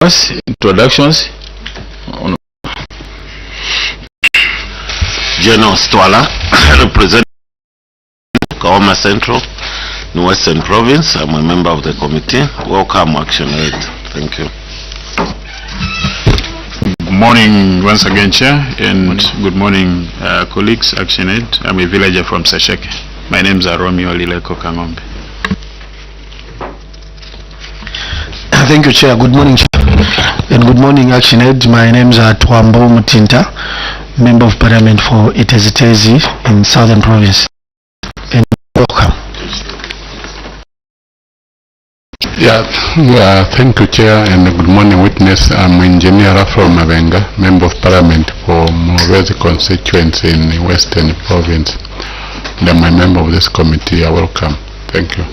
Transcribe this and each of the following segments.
Introductions. General Stwala, representing Kaoma Central in Western Province. I'm a member of the committee. Welcome, Action Aid. Thank you. Good morning once again, Chair, and good morning, colleagues, Action Aid. I'm a villager from Sesheke. My name is Romeo Lileko Kangombe. Thank you, Chair. Good morning, Chair. And good morning, Action Aid. My name is Twambo Mutinta, Member of Parliament for Itezitezi in Southern Province. And welcome. Thank you, Chair, and good morning, witness. I'm Engineer Afro Mavenga, Member of Parliament for Morezi constituency in Western Province. And I'm a member of this committee. I welcome. Thank you.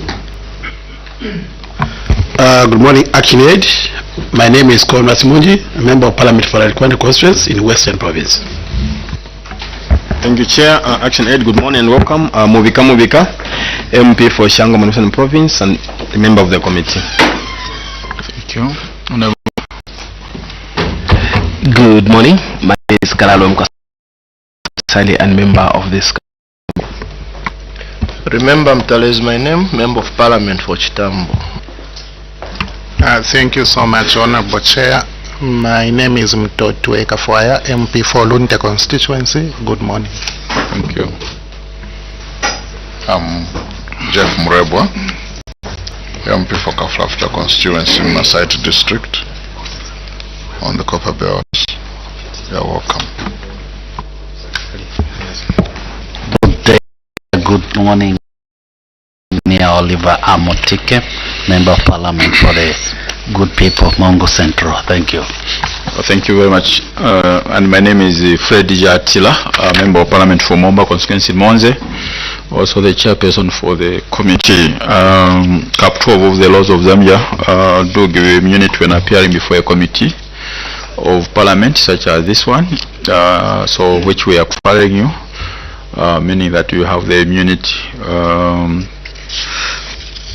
Good morning, Action Aid. My name is Kolma Simunji, a Member of Parliament for Alikwandi constituency in Western Province. Thank you, Chair. Action Aid, good morning and welcome. Muvika Muvika, MP for Shango Western Province and a member of the committee. Thank you. Good morning. My name is Kalalo Mkwasali and member of this. Remember Mtale is my name, Member of Parliament for Chitambo. Thank you so much, Honorable Chair. My name is Mtotwe Kafwaya, MP for Lunte constituency. Good morning. Thank you. I'm Jeff Murebwa, MP for Kaflafta constituency in Masai district on the Copper Belt. You're welcome. Good day, good morning. Near Oliver Amotike, Member of Parliament for the good people of Mongo Central. Thank you. Thank you very much. And my name is Fred Jatila, Member of Parliament for Momba constituency Monze, also the chairperson for the committee. Cap 12 of the laws of Zambia do give immunity when appearing before a committee of Parliament such as this one, so which we are filing you, meaning that you have the immunity.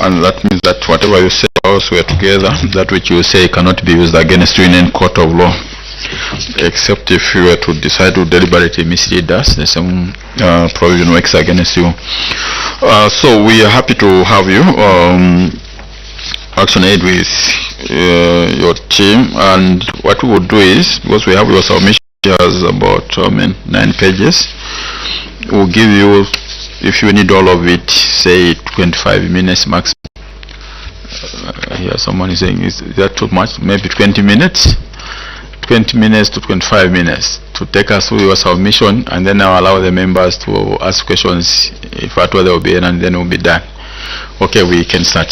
And that means that whatever you say also we are together, that which you say cannot be used against you in any court of law, except if you were to decide to deliberately mislead us, the same provision works against you. So we are happy to have you, Action Aid, with your team. And what we would do is, because we have your submission has about 9 pages, we'll give you, if you need all of it, say 25 minutes maximum. Here someone is saying, is that too much? Maybe 20 minutes? 20 minutes to 25 minutes to take us through your submission, and then I'll allow the members to ask questions if at all there will be any, and then we'll be done. Okay, we can start.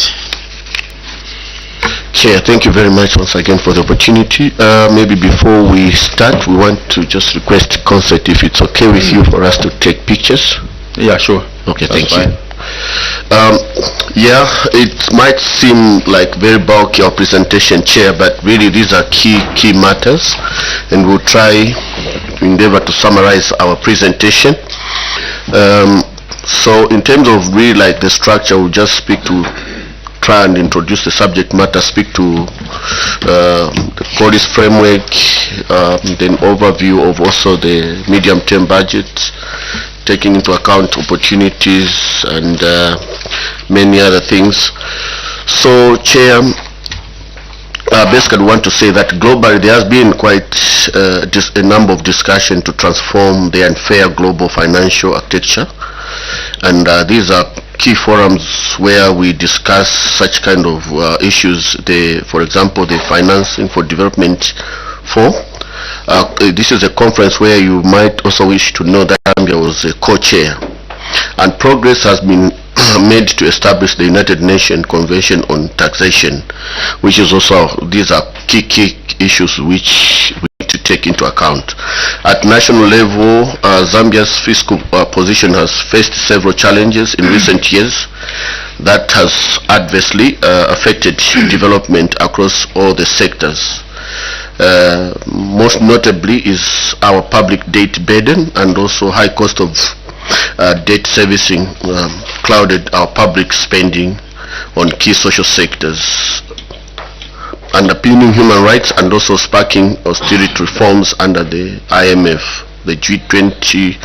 Chair, thank you very much once again for the opportunity. Maybe before we start, we want to just request consent, if it's okay with you, for us to take pictures. Yeah, sure. Okay, That's thank you. Yeah, it might seem like very bulky our presentation, Chair, but really these are key matters, and we'll try to endeavor to summarize our presentation. So in terms of really like the structure, we'll just speak to try and introduce the subject matter, speak to the policy framework, then overview of also the medium-term budget, taking into account opportunities and many other things. So, Chair, basically want to say that globally there has been quite a number of discussions to transform the unfair global financial architecture, and these are key forums where we discuss such kind of issues. For example, the Financing for Development 4. This is a conference where you might also wish to know that Zambia was a co-chair, and progress has been made to establish the United Nations Convention on Taxation, which is also, these are key issues which we need to take into account. At national level, Zambia's fiscal position has faced several challenges in recent years that has adversely affected development across all the sectors. Most notably is our public debt burden, and also high cost of debt servicing clouded our public spending on key social sectors. underpinning human rights and also sparking austerity reforms under the IMF, the G20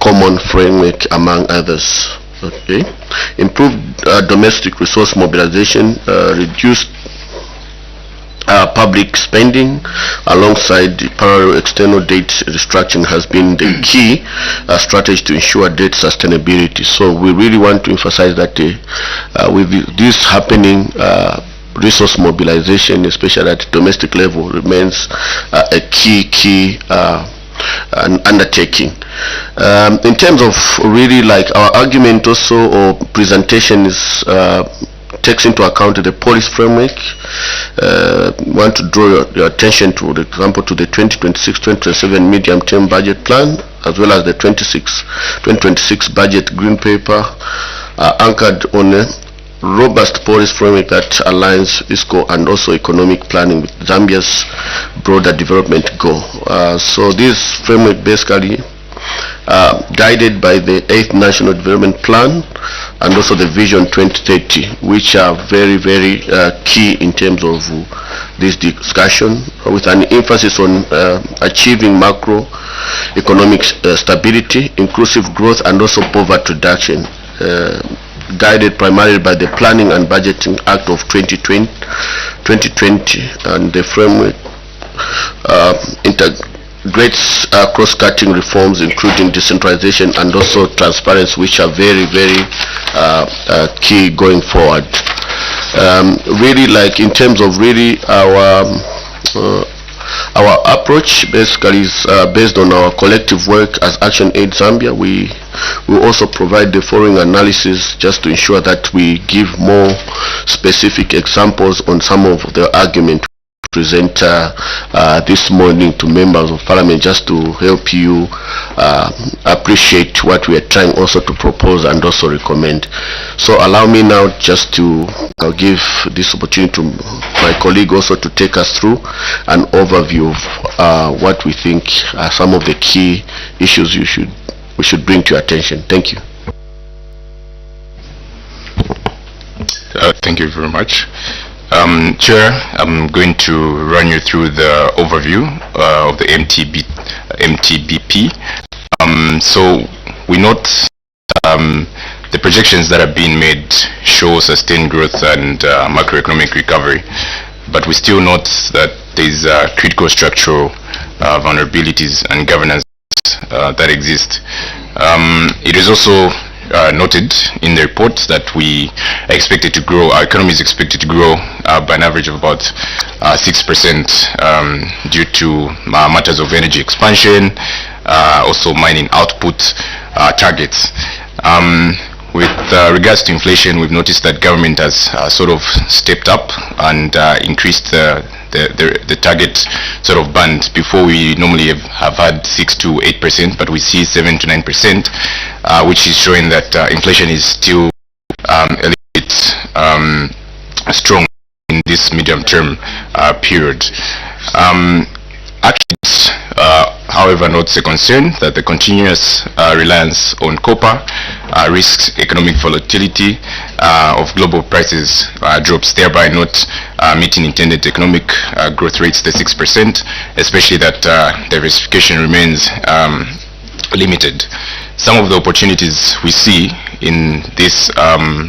common framework, among others. Okay, improved domestic resource mobilization, reduced public spending alongside the parallel external debt restructuring has been the key strategy to ensure debt sustainability. So we really want to emphasize that with this happening, resource mobilization, especially at domestic level, remains a key undertaking. In terms of really like our argument also or presentation is takes into account the policy framework. Want to draw your attention to, for example, to the 2026-2027 medium-term budget plan, as well as the 2026 budget green paper, anchored on a robust policy framework that aligns fiscal and also economic planning with Zambia's broader development goal. So this framework basically guided by the 8th National Development Plan and also the Vision 2030, which are very key in terms of this discussion, with an emphasis on achieving macroeconomic stability, inclusive growth, and also poverty reduction, guided primarily by the Planning and Budgeting Act of 2020 and the framework integrates cross-cutting reforms, including decentralization and also transparency, which are very key going forward. Really, like in terms of really our approach basically is based on our collective work as Action Aid Zambia. We will also provide the following analysis just to ensure that we give more specific examples on some of the arguments present this morning to members of parliament, just to help you appreciate what we are trying also to propose and also recommend. So allow me now just to give this opportunity to my colleague also to take us through an overview of what we think are some of the key issues we should bring to your attention. Thank you. Thank you very much. Chair, I'm going to run you through the overview of the MTBP. So we note the projections that are being made show sustained growth and macroeconomic recovery, but we still note that there is critical structural vulnerabilities and governance that exist. It is also noted in the report that we are expected to grow, our economy is expected to grow by an average of about 6% due to matters of energy expansion, also mining output targets. With regards to inflation, we've noticed that government has sort of stepped up and increased the target sort of band. Before, we normally have had 6 to 8%, but we see 7 to 9%, which is showing that inflation is still a little bit strong in this medium-term period. Actions, however, notes a concern that the continuous reliance on copper risks economic volatility of global prices drops, thereby not meeting intended economic growth rates, the 6%, especially that diversification remains limited. Some of the opportunities we see in this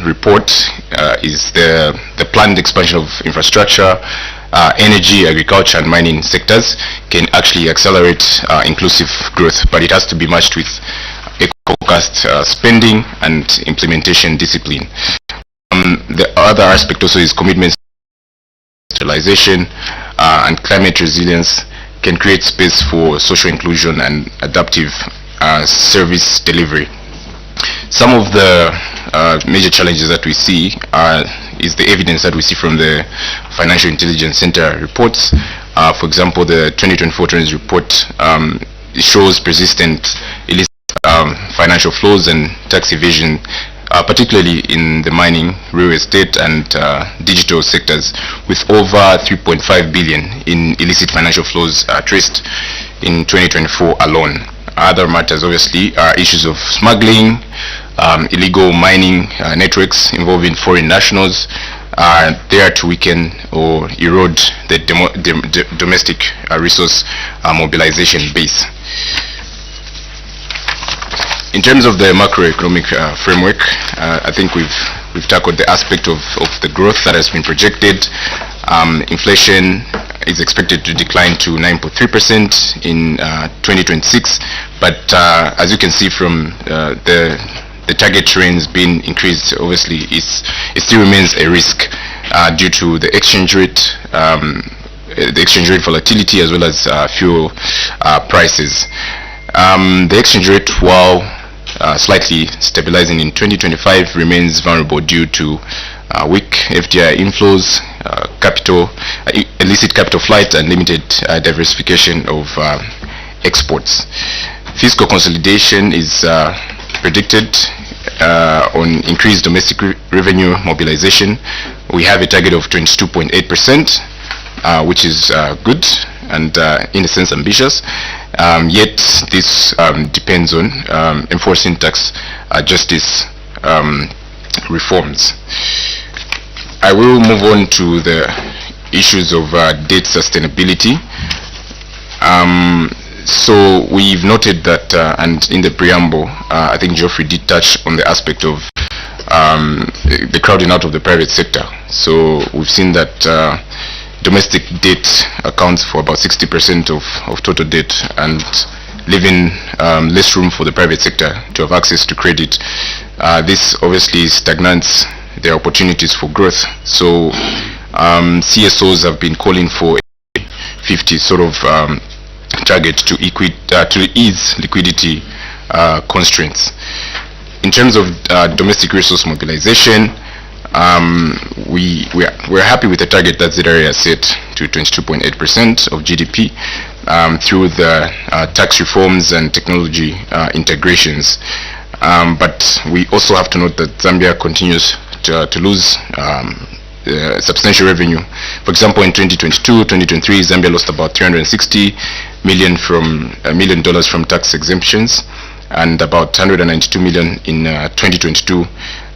report is the planned expansion of infrastructure, energy, agriculture, and mining sectors can actually accelerate inclusive growth, but it has to be matched with eco-focused spending and implementation discipline. The other aspect also is commitments to industrialization and climate resilience can create space for social inclusion and adaptive service delivery. Some of the major challenges that we see is the evidence that we see from the Financial Intelligence Center reports. For example, the 2024 Trends report shows persistent illicit financial flows and tax evasion, particularly in the mining, real estate, and digital sectors, with over 3.5 billion in illicit financial flows traced in 2024 alone. Other matters, obviously, are issues of smuggling, illegal mining networks involving foreign nationals, are there to weaken or erode the domestic resource mobilization base. In terms of the macroeconomic framework, I think we've tackled the aspect of the growth that has been projected. Inflation is expected to decline to 9.3% in 2026, but as you can see from the target range being increased, obviously it still remains a risk due to the exchange rate volatility as well as fuel prices. The exchange rate, while slightly stabilizing in 2025, remains vulnerable due to weak FDI inflows, illicit capital flight, and limited diversification of exports. Fiscal consolidation is predicted on increased domestic revenue mobilization. We have a target of 22.8%, which is good and in a sense ambitious. Yet this depends on enforcing tax justice reforms. I will move on to the issues of debt sustainability. So we've noted that, and in the preamble, I think Geoffrey did touch on the aspect of the crowding out of the private sector. So we've seen that domestic debt accounts for about 60% of total debt, and leaving less room for the private sector to have access to credit. This obviously stagnates their opportunities for growth. So CSOs have been calling for a 50 sort of target to ease liquidity constraints. In terms of domestic resource mobilization, we're happy with the target that ZRA has set to 22.8% of GDP through the tax reforms and technology integrations. But we also have to note that Zambia continues to lose substantial revenue. For example, in 2022-2023, Zambia lost about $360 million from tax exemptions, and about $192 million in 2022,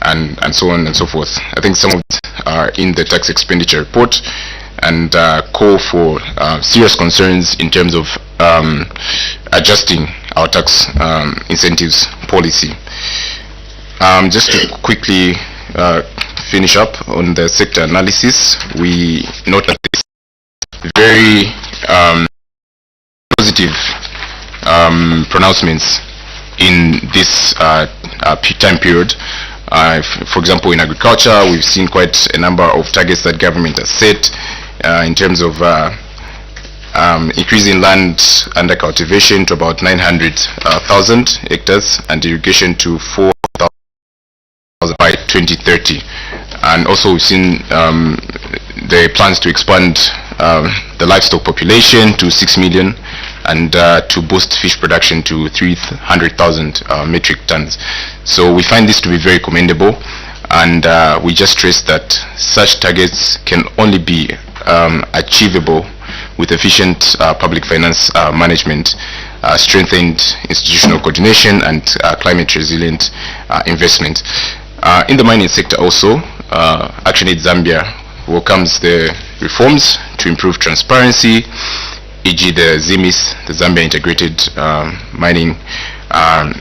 and so on and so forth. I think some of them are in the tax expenditure report, and call for serious concerns in terms of adjusting our tax incentives policy. Just to quickly finish up on the sector analysis, we note that this very positive pronouncements in this time period. For example, in agriculture, we've seen quite a number of targets that government has set in terms of increasing land under cultivation to about 900,000 hectares and irrigation to 4,000 by 2030. And also we've seen the plans to expand the livestock population to 6 million and to boost fish production to 300,000 metric tons. So we find this to be very commendable, and we just stress that such targets can only be achievable with efficient public finance management, strengthened institutional coordination, and climate resilient investment. In the mining sector also, ActionAid Zambia welcomes the reforms to improve transparency, e.g. the ZIMIS, the Zambia Integrated Mining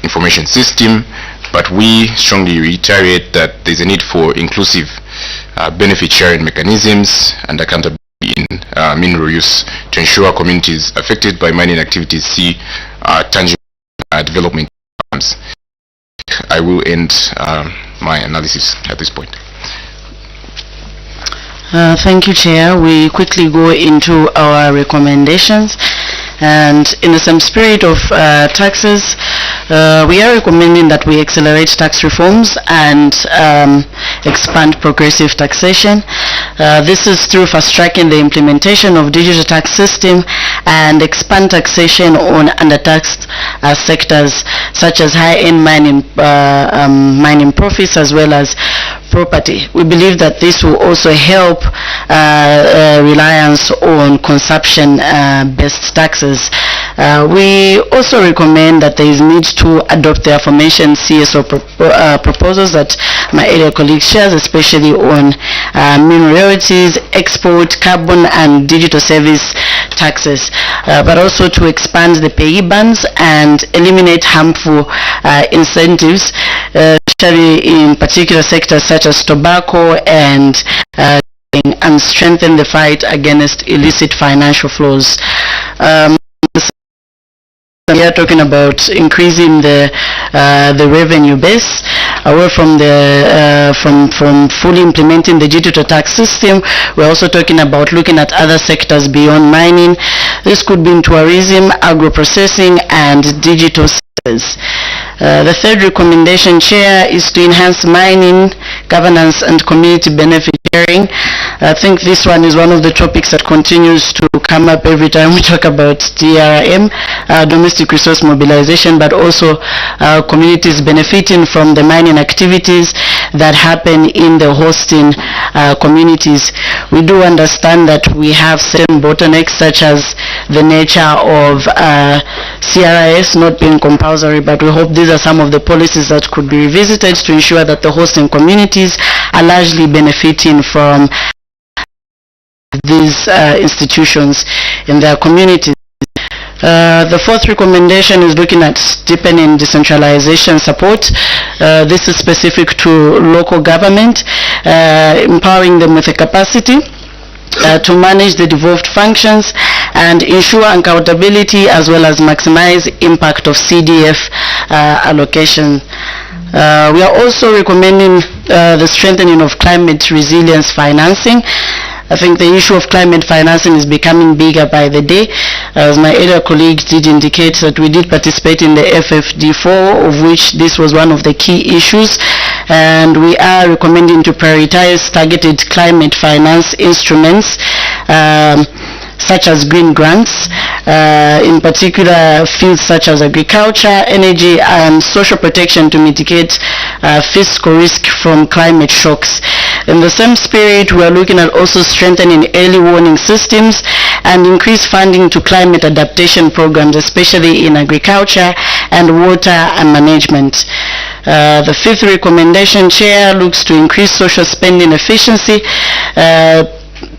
Information System, but we strongly reiterate that there's a need for inclusive benefit sharing mechanisms and accountability in mineral use to ensure communities affected by mining activities see tangible development outcomes. I will end my analysis at this point. Thank you, Chair. We quickly go into our recommendations, and in the same spirit of taxes, we are recommending that we accelerate tax reforms and expand progressive taxation. This is through fast-tracking the implementation of digital tax system and expand taxation on undertaxed sectors such as high-end mining profits as well as property. We believe that this will also help reliance on consumption-based taxes We also recommend that there is need to adopt the aforementioned CSO proposals that my area colleague shares, especially on minorities, export, carbon and digital service taxes, but also to expand the pay bands and eliminate harmful incentives, especially in particular sectors such as tobacco and strengthen the fight against illicit financial flows. We are talking about increasing the revenue base away from the from fully implementing the digital tax system. We're also talking about looking at other sectors beyond mining. This could be in tourism, agro-processing, and digital sectors. The third recommendation, Chair, is to enhance mining governance and community benefit sharing. I think this one is one of the topics that continues to come up every time we talk about DRM, domestic resource mobilization, but also communities benefiting from the mining activities that happen in the hosting communities. We do understand that we have certain bottlenecks, such as the nature of CRIS not being compulsory, but we hope these are some of the policies that could be revisited to ensure that the hosting communities are largely benefiting from these institutions in their communities. The fourth recommendation is looking at deepening decentralization support. This is specific to local government, empowering them with the capacity to manage the devolved functions and ensure accountability, as well as maximize impact of CDF allocation. We are also recommending the strengthening of climate resilience financing. I think the issue of climate financing is becoming bigger by the day. As my area colleagues did indicate, that we did participate in the FFD4, of which this was one of the key issues, and we are recommending to prioritize targeted climate finance instruments such as green grants, in particular fields such as agriculture, energy and social protection, to mitigate fiscal risk from climate shocks. In the same spirit, we are looking at also strengthening early warning systems and increase funding to climate adaptation programs, especially in agriculture and water and management. The fifth recommendation, Chair, looks to increase social spending efficiency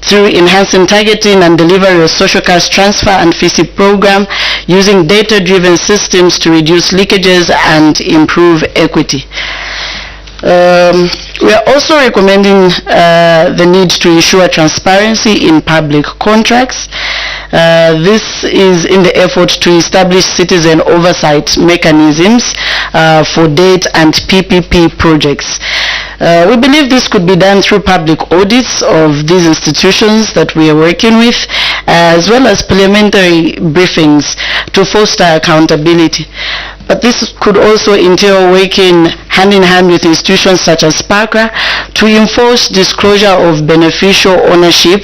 through enhancing targeting and delivery of social cash transfer and FISI program, using data-driven systems to reduce leakages and improve equity. We are also recommending the need to ensure transparency in public contracts. This is in the effort to establish citizen oversight mechanisms for DATE and PPP projects. We believe this could be done through public audits of these institutions that we are working with, as well as parliamentary briefings to foster accountability. But this could also entail working hand in hand with institutions such as SPACRA to enforce disclosure of beneficial ownership,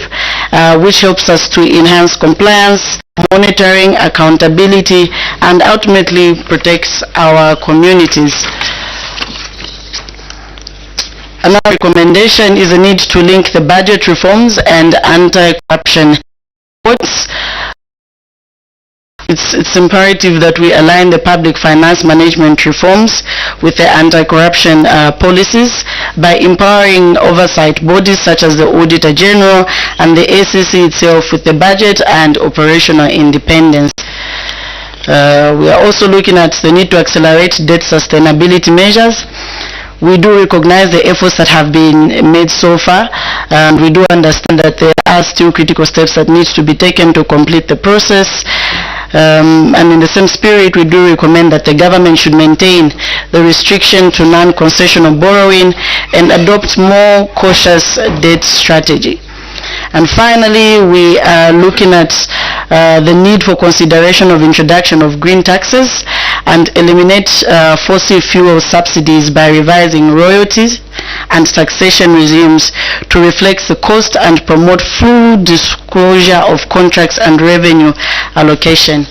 which helps us to enhance compliance, monitoring, accountability, and ultimately protects our communities. Another recommendation is the need to link the budget reforms and anti-corruption efforts. It's imperative that we align the public finance management reforms with the anti-corruption policies by empowering oversight bodies such as the Auditor General and the ACC itself with the budget and operational independence. We are also looking at the need to accelerate debt sustainability measures. We do recognize the efforts that have been made so far, and we do understand that there are still critical steps that need to be taken to complete the process. And in the same spirit, we do recommend that the government should maintain the restriction to non-concessional borrowing and adopt more cautious debt strategy. And finally, we are looking at the need for consideration of introduction of green taxes and eliminate fossil fuel subsidies by revising royalties and taxation regimes to reflect the cost and promote full disclosure of contracts and revenue allocation.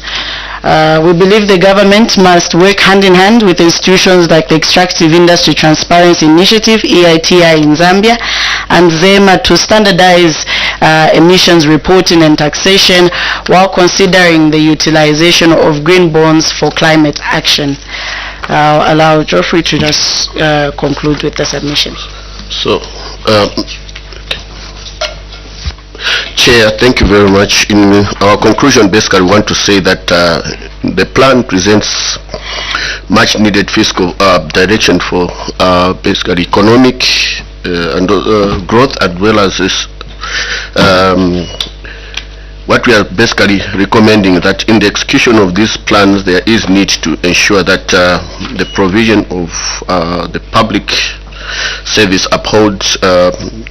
We believe the government must work hand in hand with institutions like the Extractive Industry Transparency Initiative, EITI in Zambia, and ZEMA to standardize emissions reporting and taxation, while considering the utilization of green bonds for climate action. I'll allow Geoffrey to just conclude with the submission. So, Chair, thank you very much. In our conclusion, basically, we want to say that the plan presents much needed fiscal direction for basically economic and growth, as well as this, what we are basically recommending that in the execution of these plans there is need to ensure that the provision of the public service upholds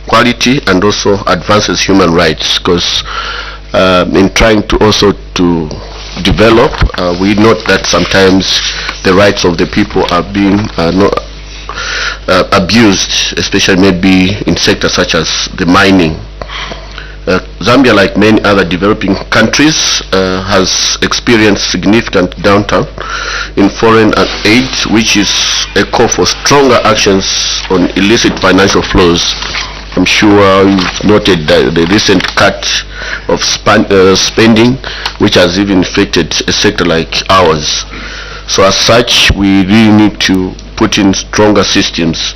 quality and also advances human rights, because in trying to also to develop, we note that sometimes the rights of the people are being abused, especially maybe in sectors such as the mining. Zambia, like many other developing countries, has experienced significant downturn in foreign aid, which is a call for stronger actions on illicit financial flows. I'm sure you've noted the recent cut of spending, which has even affected a sector like ours. So as such, we really need to put in stronger systems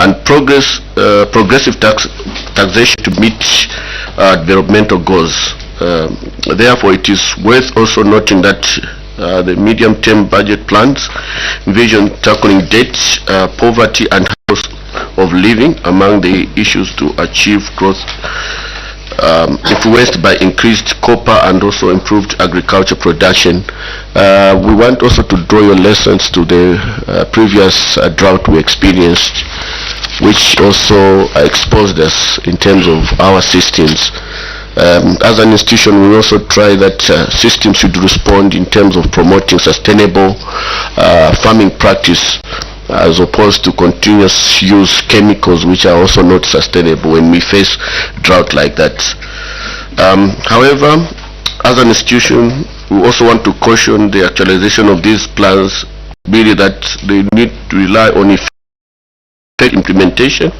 and progressive taxation to meet developmental goals. Therefore, it is worth also noting that the medium-term budget plans envision tackling debt, poverty, and cost of living among the issues to achieve growth, influenced by increased copper and also improved agriculture production. We want also to draw your lessons to the previous drought we experienced, which also exposed us in terms of our systems. As an institution, we also try that systems should respond in terms of promoting sustainable farming practice, as opposed to continuous use chemicals which are also not sustainable when we face drought like that. However, as an institution, we also want to caution the actualization of these plans, really that they need to rely on effective implementation,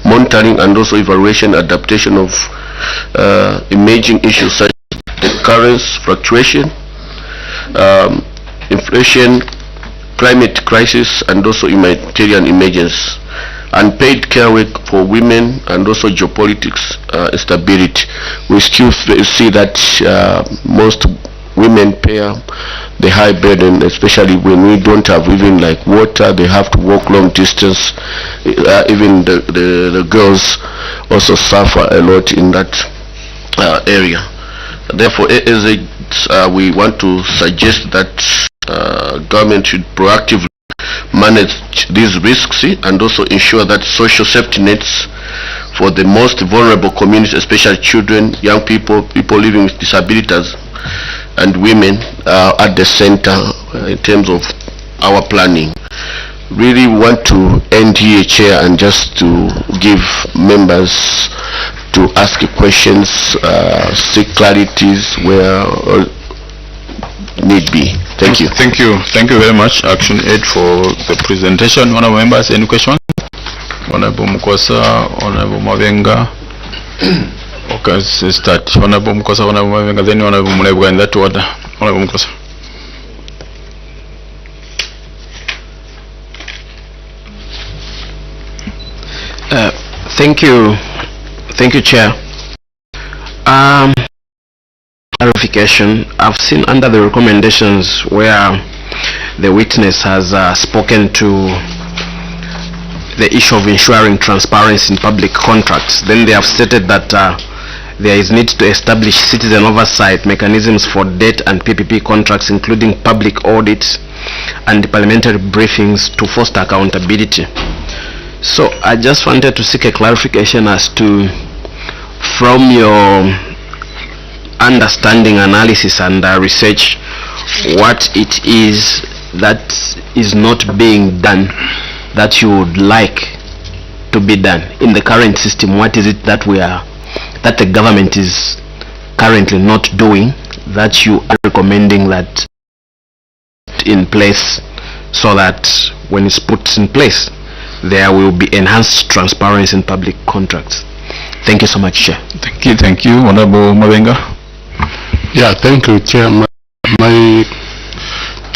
monitoring, and also evaluation, adaptation of emerging issues such as the currency fluctuation, inflation, climate crisis, and also humanitarian emergency, unpaid care work for women, and also geopolitics instability. We still see that most women bear the high burden, especially when we don't have even like water. They have to walk long distance. Even the girls also suffer a lot in that area. Therefore, we want to suggest that government should proactively manage these risks and also ensure that social safety nets for the most vulnerable communities, especially children, young people, people living with disabilities, and women are at the center in terms of our planning. Really want to end here, Chair, and just to give members to ask questions, seek clarities where need be. Thank you. Thank you. Thank you very much, Action Aid, for the presentation. Honorable members, any question? Honorable Mukosa, Honorable Mavenga. Okay, let's start. Honorable Mukosa, Honorable Mavenga, then Honorable Mulebwa, in that order. Honorable Mukosa. Thank you, Chair. Clarification. I've seen under the recommendations where the witness has spoken to the issue of ensuring transparency in public contracts. Then they have stated that there is need to establish citizen oversight mechanisms for debt and PPP contracts, including public audits and parliamentary briefings to foster accountability. So I just wanted to seek a clarification as to, from your understanding, analysis, and research, what it is that is not being done that you would like to be done in the current system. What is it that that the government is currently not doing that you are recommending that in place, so that when it's put in place there will be enhanced transparency in public contracts? Thank you so much, Chair. Thank you, Honorable Mabenga. Yeah, thank you, Chair. I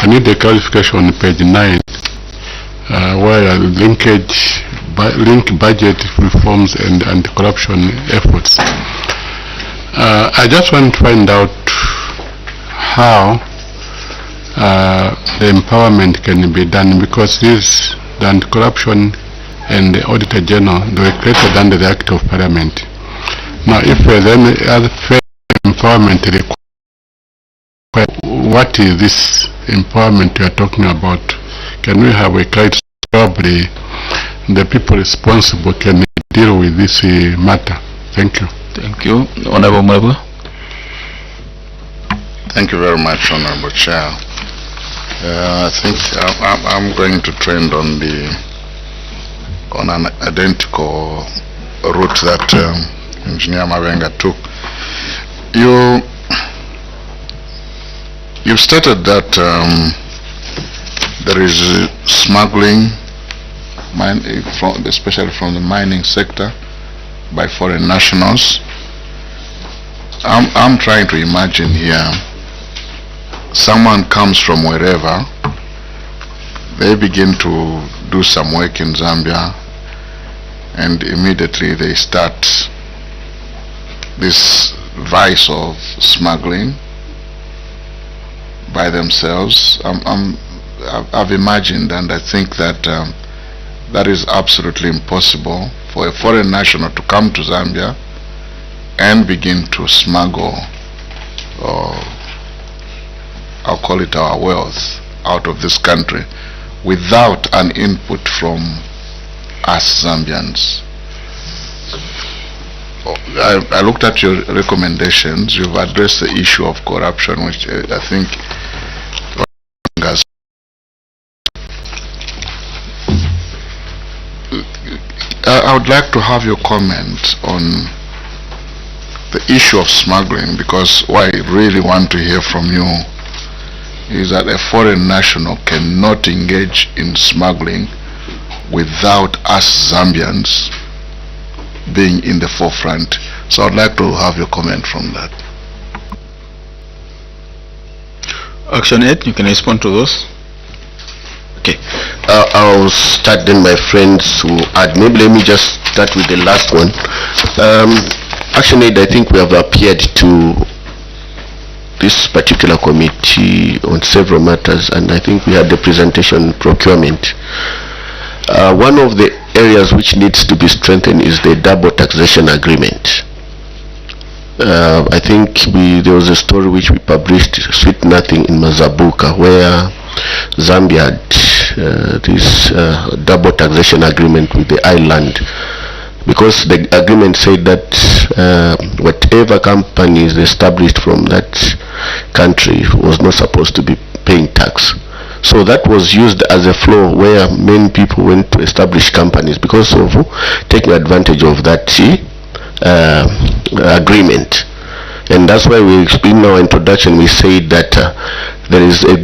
need a clarification on page 9, where link budget reforms and anti-corruption efforts. I just want to find out how the empowerment can be done, because the anti-corruption and the Auditor General, they were created under the Act of Parliament. Now, if then other empowerment required, what is this empowerment you are talking about? Can we have a guide? Probably the people responsible can deal with this matter. Thank you. Thank you, Honorable Mabel. Thank you very much, Honorable Chair. I think I'm going to trend on an identical route that Engineer Mabenga took. You've stated that there is smuggling, especially from the mining sector, by foreign nationals. I'm trying to imagine here, someone comes from wherever, they begin to do some work in Zambia, and immediately they start this vice of smuggling by themselves. I've imagined, and I think that that is absolutely impossible for a foreign national to come to Zambia and begin to smuggle, I'll call it our wealth, out of this country without an input from us Zambians. I looked at your recommendations. You've addressed the issue of corruption, which I think I would like to have your comment on the issue of smuggling, because what I really want to hear from you is that a foreign national cannot engage in smuggling without us Zambians being in the forefront. So I'd like to have your comment from that. Action 8, you can respond to those. Okay, I'll start then, my friends, to add. Maybe let me just start with the last one. Action 8, I think we have appeared to this particular committee on several matters, and I think we had the presentation on procurement. One of the areas which needs to be strengthened is the double taxation agreement. I think there was a story which we published, Sweet Nothing in Mazabuka, where Zambia had this double taxation agreement with the island, because the agreement said that whatever companies established from that country was not supposed to be paying tax. So that was used as a floor where many people went to establish companies because of taking advantage of that agreement. And that's why in our introduction we said that there is a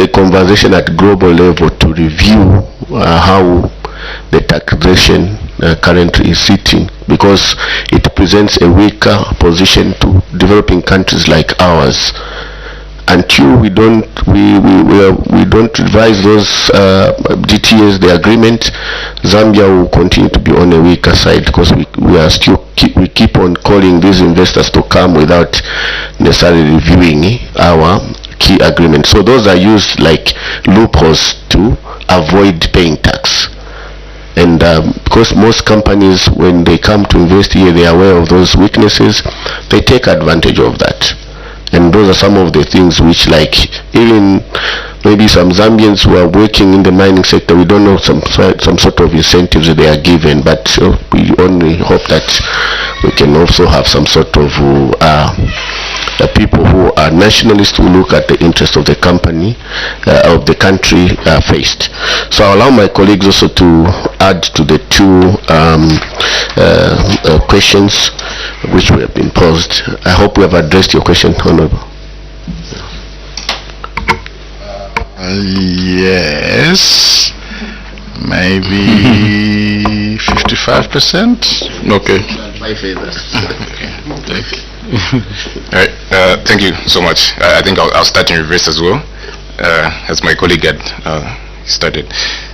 conversation at global level to review how the taxation currently is sitting, because it presents a weaker position to developing countries like ours. Until we don't revise those DTAs, the agreement, Zambia will continue to be on a weaker side, because we keep on calling these investors to come without necessarily reviewing our key agreement. So those are used like loopholes to avoid paying tax. And because most companies, when they come to invest here, they are aware of those weaknesses, they take advantage of that. And those are some of the things which, like, even maybe some Zambians who are working in the mining sector, we don't know some sort of incentives that they are given, but we only hope that we can also have some sort of people who are nationalists who look at the interest of the company, of the country first. So I'll allow my colleagues also to add to the two questions which have been posed. I hope we have addressed your question, Honorable. Yes, maybe 55%. Okay. All right, thank you so much. I think I'll start in reverse as well, as my colleague had started.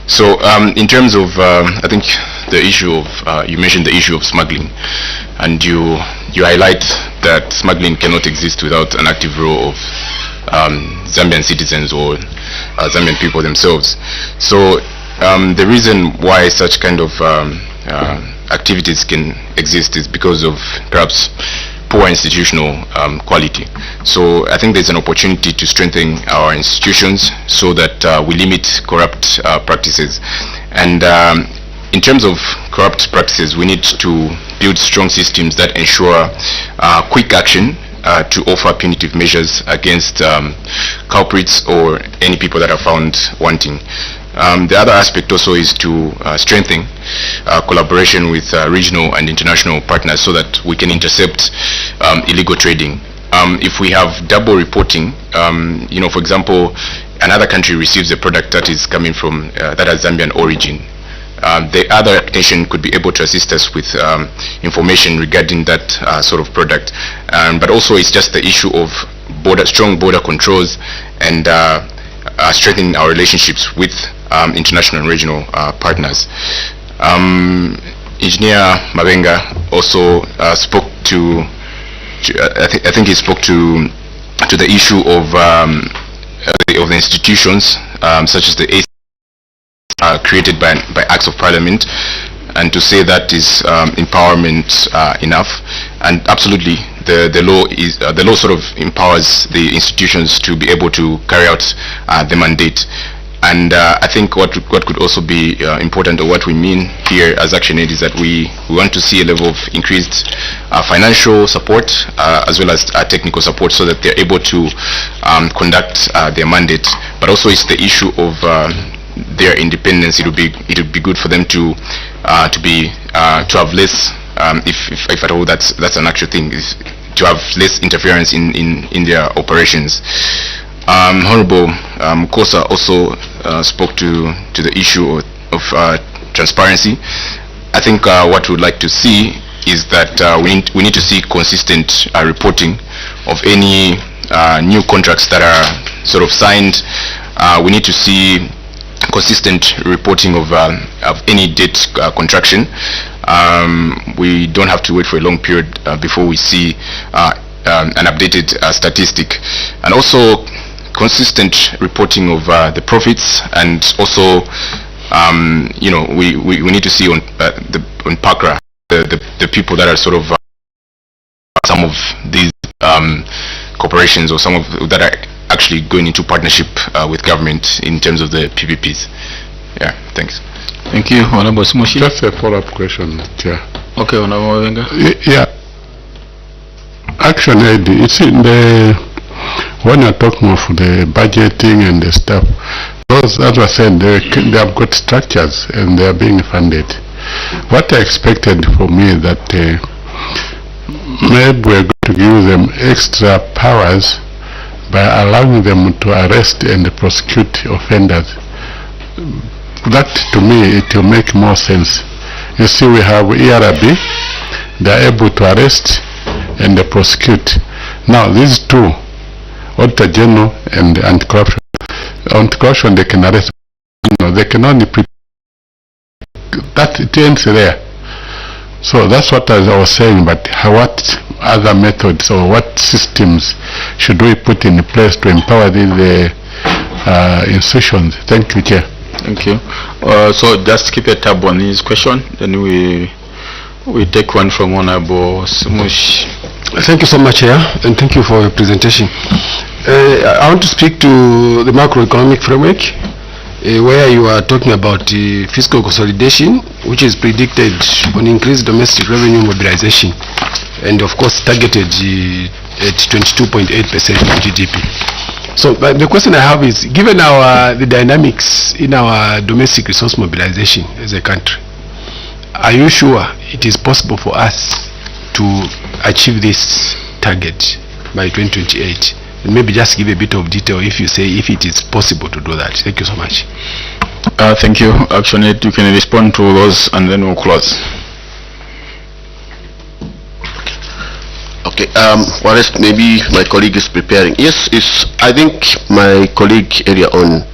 So in terms of, I think the issue of, you mentioned the issue of smuggling, and you highlight that smuggling cannot exist without an active role of Zambian citizens or Zambian people themselves. So the reason why such kind of activities can exist is because of perhaps poor institutional quality. So I think there's an opportunity to strengthen our institutions so that we limit corrupt practices. And in terms of corrupt practices, we need to build strong systems that ensure quick action to offer punitive measures against culprits or any people that are found wanting. The other aspect also is to strengthen collaboration with regional and international partners so that we can intercept illegal trading. If we have double reporting, you know, for example, another country receives a product that is coming from, that has Zambian origin. The other nation could be able to assist us with information regarding that sort of product. But also it's just the issue of strong border controls and strengthening our relationships with international and regional partners. Engineer Mabenga also spoke to I think he spoke to the issue of the institutions such as the AC created by acts of parliament, and to say that is empowerment enough. And absolutely, the law sort of empowers the institutions to be able to carry out the mandate. And I think what could also be important, or what we mean here as Action Aid, is that we want to see a level of increased financial support as well as technical support, so that they're able to conduct their mandate. But also it's the issue of their independence. It would be good for them to have less, if at all that's an actual thing, is to have less interference in their operations. Honorable Kosa also spoke to the issue of transparency. I think what we'd like to see is that we need to see consistent reporting of any new contracts that are sort of signed. We need to see consistent reporting of any debt contraction. We don't have to wait for a long period before we see an updated statistic, and also consistent reporting of the profits. And also you know, we need to see on PACRA the people that are sort of some of these corporations, or some of that are actually going into partnership with government in terms of the PPPs. Yeah, thanks. Thank you, Honorable Smoshi. Just a follow-up question, Chair. Okay, Honorable Mabenga. Yeah. Action Aid, it's in the, when you're talking of the budgeting and the stuff, those, as I said, they have got structures and they are being funded. What I expected for me is that maybe we're going to give them extra powers by allowing them to arrest and prosecute offenders. That, to me, it will make more sense. You see, we have ERB, they are able to arrest and prosecute. Now, these two, Auditor General and Anti-Corruption. Anti-Corruption, they can arrest, they can only that it ends there. So that's what I was saying, but what other methods or what systems should we put in place to empower these institutions? Thank you, Chair. Thank you. So just keep a tab on this question, then we take one from Honorable Smush. Thank you so much, Chair, and thank you for your presentation. I want to speak to the macroeconomic framework, where you are talking about fiscal consolidation, which is predicted on increased domestic revenue mobilization, and of course targeted at 22.8% of GDP. So the question I have is, given the dynamics in our domestic resource mobilization as a country, are you sure it is possible for us to achieve this target by 2028? And maybe just give a bit of detail if you say if it is possible to do that. Thank you so much. Thank you. Action Aid, you can respond to those and then we'll close. Okay, whilst maybe my colleague is preparing. Yes, I think my colleague earlier on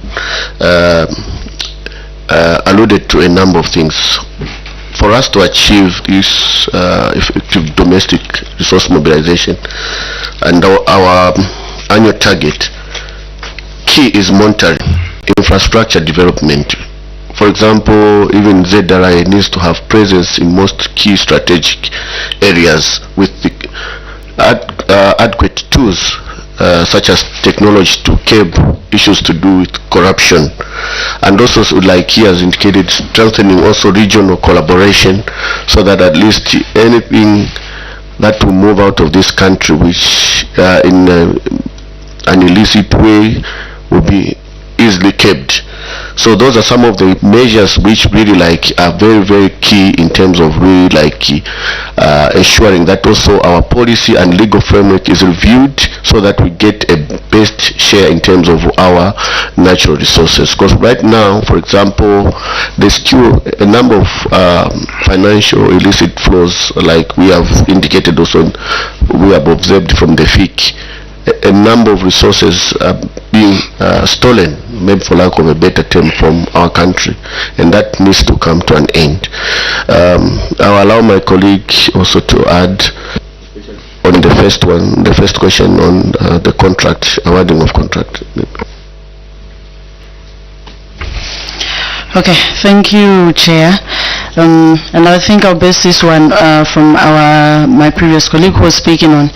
alluded to a number of things. For us to achieve this effective domestic resource mobilization and our annual target, key is monitoring, infrastructure development. For example, even ZRI needs to have presence in most key strategic areas with the adequate tools such as technology to curb issues to do with corruption, and also, like he has indicated, strengthening also regional collaboration so that at least anything that will move out of this country which in an illicit way will be easily kept. So those are some of the measures which really are very, very key in terms of really ensuring that also our policy and legal framework is reviewed so that we get a best share in terms of our natural resources. Because right now, for example, there's still a number of financial illicit flows, like we have indicated also, we have observed from the FIC. A number of resources are being stolen, maybe for lack of a better term, from our country, and that needs to come to an end. I'll allow my colleague also to add on the first question on the contract, awarding of contract. Okay, thank you, Chair. And I think I'll base this one from my previous colleague who was speaking on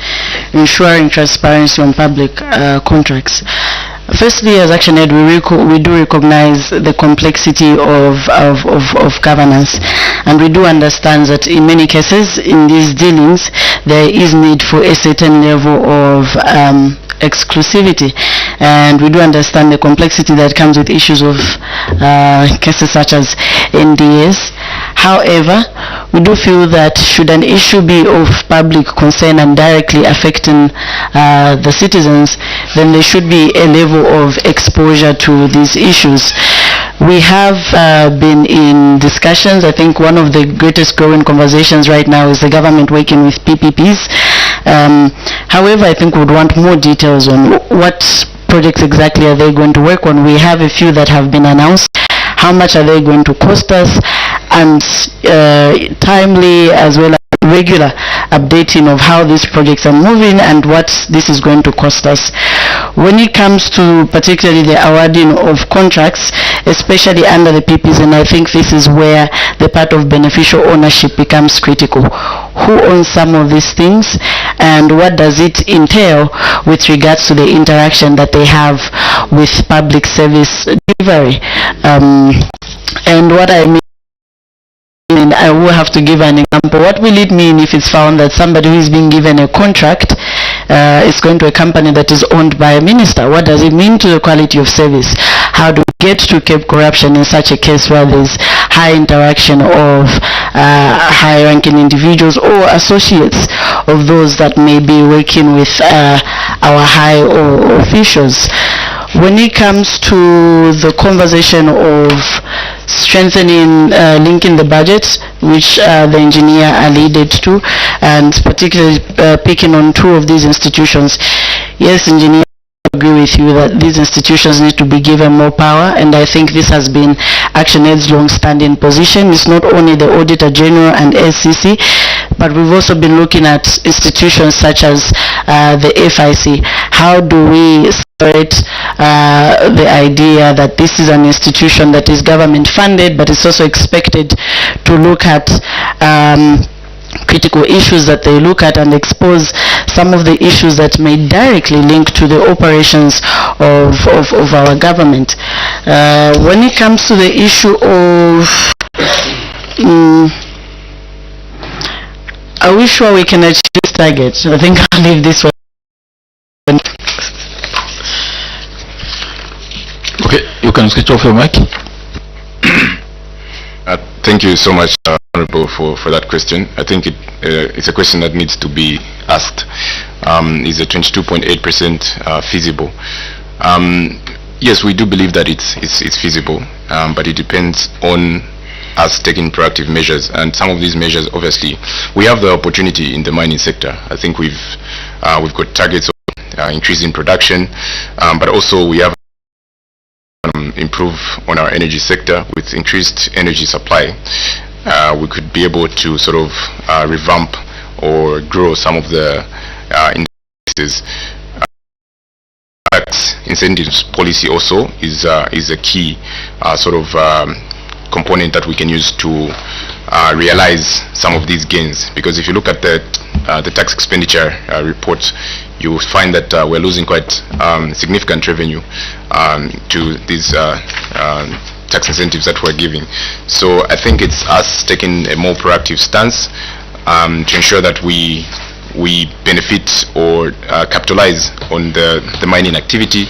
ensuring transparency on public contracts. Firstly, as ActionAid, we do recognize the complexity of governance, and we do understand that in many cases in these dealings there is need for a certain level of exclusivity, and we do understand the complexity that comes with issues of cases such as NDAs. However, we do feel that should an issue be of public concern and directly affecting the citizens, then there should be a level of exposure to these issues. We have been in discussions. I think one of the greatest growing conversations right now is the government working with PPPs. However, I think we would want more details on what projects exactly are they going to work on. We have a few that have been announced. How much are they going to cost us? And timely as well as regular updating of how these projects are moving and what this is going to cost us. When it comes to particularly the awarding of contracts, especially under the PPs, and I think this is where the part of beneficial ownership becomes critical. Who owns some of these things, and what does it entail with regards to the interaction that they have with public service delivery? And what I mean, I will have to give an example. What will it mean if it's found that somebody who is being given a contract is going to a company that is owned by a minister? What does it mean to the quality of service? How do we get to curb corruption in such a case where there's high interaction of high-ranking individuals or associates of those that may be working with our high officials? When it comes to the conversation of strengthening, linking the budgets, which the engineer alluded to, and particularly picking on two of these institutions, yes, engineer, I agree with you that these institutions need to be given more power, and I think this has been ActionAid's long-standing position. It's not only the Auditor General and SCC, but we've also been looking at institutions such as the FIC. How do we separate the idea that this is an institution that is government funded, but it's also expected to look at critical issues that they look at and expose some of the issues that may directly link to the operations of our government. When it comes to the issue of are we sure we can achieve this target? I think I'll leave this one. Okay, you can switch off your mic. Thank you so much, Honorable, for that question. I think it's a question that needs to be asked. Is a 22.8% feasible? Yes, we do believe that it's feasible, but it depends on us taking proactive measures. And some of these measures, obviously, we have the opportunity in the mining sector. I think we've got targets of increasing production, but also we have improve on our energy sector with increased energy supply. We could be able to sort of revamp or grow some of the industries. Tax incentives policy also is a key sort of component that we can use to realize some of these gains, because if you look at the tax expenditure report, you will find that we're losing quite significant revenue to these tax incentives that we're giving. So I think it's us taking a more proactive stance to ensure that we benefit or capitalize on the mining activity,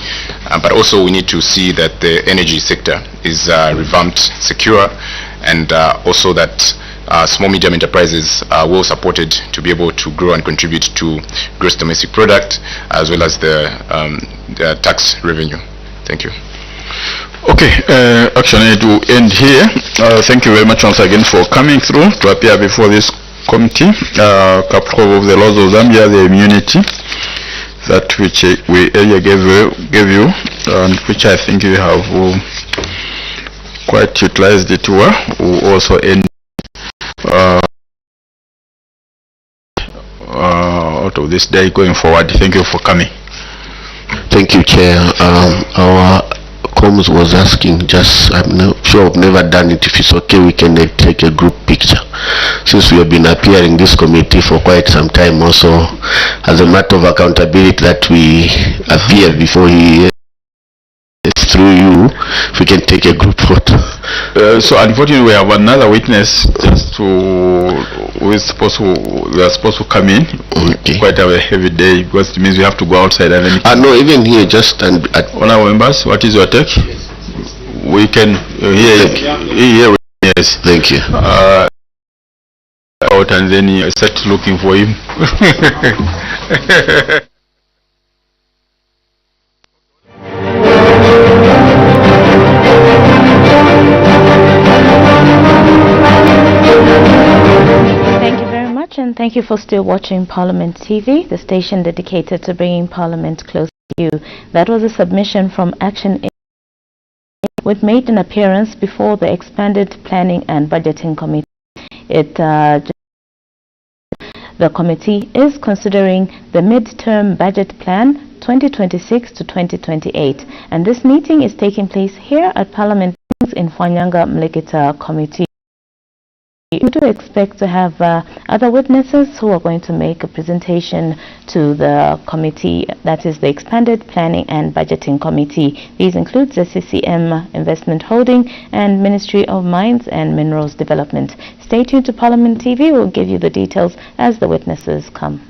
but also we need to see that the energy sector is revamped, secure, and also that small medium enterprises are well supported to be able to grow and contribute to gross domestic product as well as the tax revenue. Thank you. Okay, Action Aid will end here. Thank you very much once again for coming through to appear before this committee. Capital of the laws of Zambia, the immunity that which we earlier gave you, and which I think you have quite utilized it well. Will also end out of this day going forward. Thank you for coming. Thank you, Chair. Our comms was asking, just I'm not sure I've never done it. If it's okay, we can take a group picture. Since we have been appearing this committee for quite some time, also as a matter of accountability that we appear before he through you, if we can take a group photo. So unfortunately, we have another witness just we are supposed to come in. Okay. Quite a heavy day, because it means we have to go outside and then. No, even here, just and at honorable members, what is your take? We can hear. Yes. Thank you. Out and then you start looking for him. And thank you for still watching Parliament TV, the station dedicated to bringing Parliament close to you. That was a submission from Action Aid, which made an appearance before the Expanded Planning and Budgeting Committee. The committee is considering the mid-term budget plan 2026 to 2028, and this meeting is taking place here at Parliament in Fanyanga Mleketa Committee. You do expect to have other witnesses who are going to make a presentation to the committee, that is the Expanded Planning and Budgeting Committee. These include the CCM Investment Holding and Ministry of Mines and Minerals Development. Stay tuned to Parliament TV. We'll give you the details as the witnesses come.